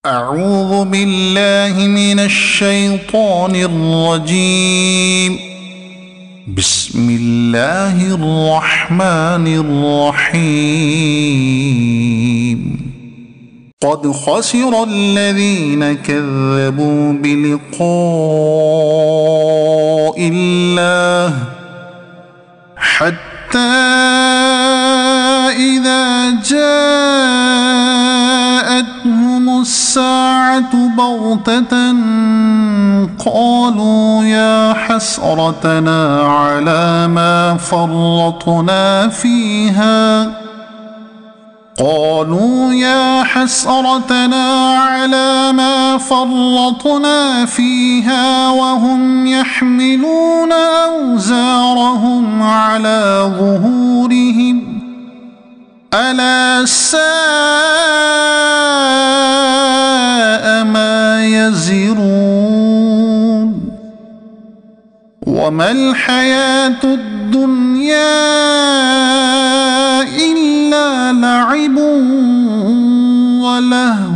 أعوذ بالله من الشيطان الرجيم. بسم الله الرحمن الرحيم. قد خسر الذين كذبوا بلقاء الله حتى إذا جاءتهم الساعة بغتة قالوا يا حسرتنا على ما فرطنا فيها وهم يحملون أوزارهم على ظهورهم ألا ساء ما يزرون. وما الحياة الدنيا إلا لعب ولهو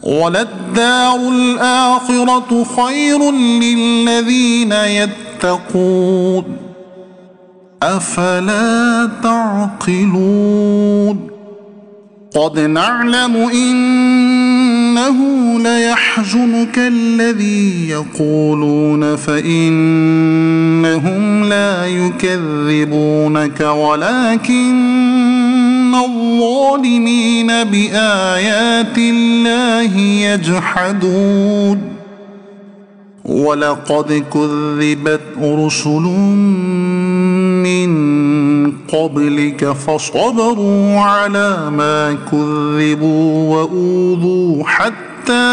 وللدار الآخرة خير للذين يتقون أفلا تعقلون. قد نعلم إنه ليحزنك الذي يقولون فإنهم لا يكذبونك ولكن الظالمين بآيات الله يجحدون. ولقد كذبت رسل من قبلك فصبروا على ما كذبوا وأوذوا حتى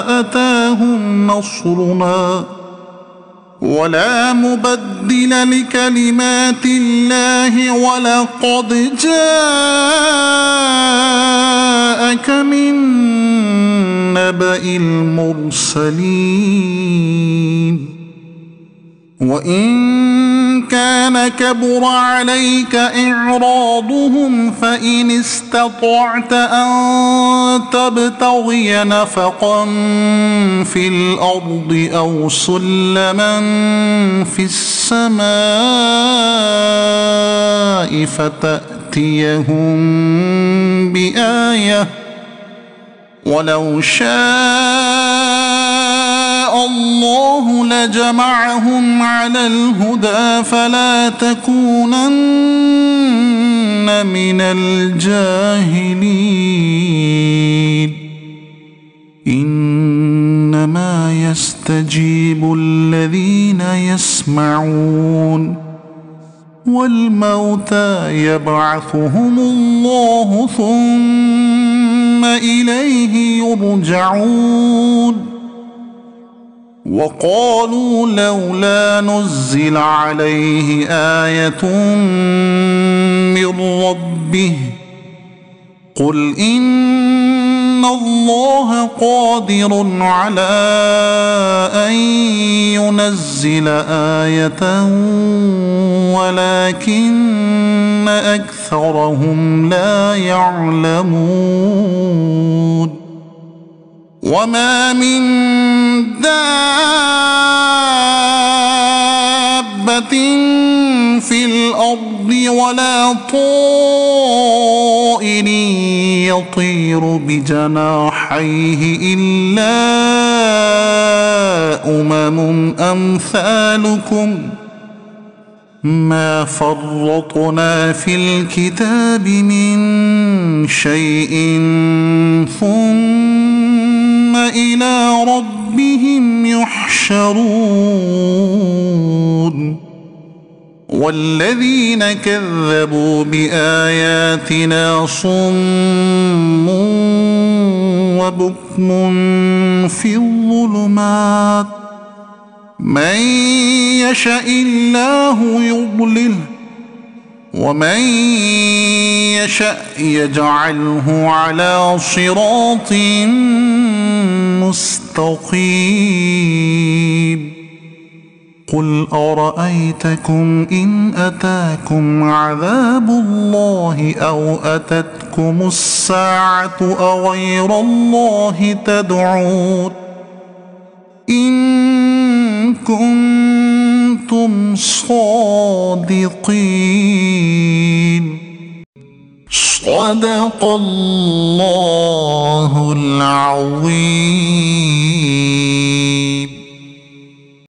أتاهم نصرنا ولا مبدل لكلمات الله ولقد جاءك من نبأ المرسلين. وإن كان كبر عليك إعراضهم فإن استطعت أن تبتغي نفقا في الأرض أو سلما في السماء فتأتيهم بآية ولو شاء الله لجمعهم على الهدى فلا تكونن من الجاهلين. إنما يستجيب الذين يسمعون والموتى يبعثهم الله ثم إليه يرجعون. وقالوا لولا نزل عليه آية من ربه قل إن الله قادر على أن ينزل آية ولكن أكثرهم لا يعلمون. وما من دابة في الأرض ولا طائر يطير بجناحيه إلا أمثالكم ما فرطنا في الكتاب من شيء ثم إلى ربهم يحشرون. والذين كذبوا بآياتنا صم وبكم في الظلمات من يشاء الله يضلله ومن يشاء يجعله على صراط مستقيم. قل أرأيتكم إن أتاكم عذاب الله أو أتتكم الساعة أغير الله تدعون إن كنتم صادقين. صدق الله العظيم.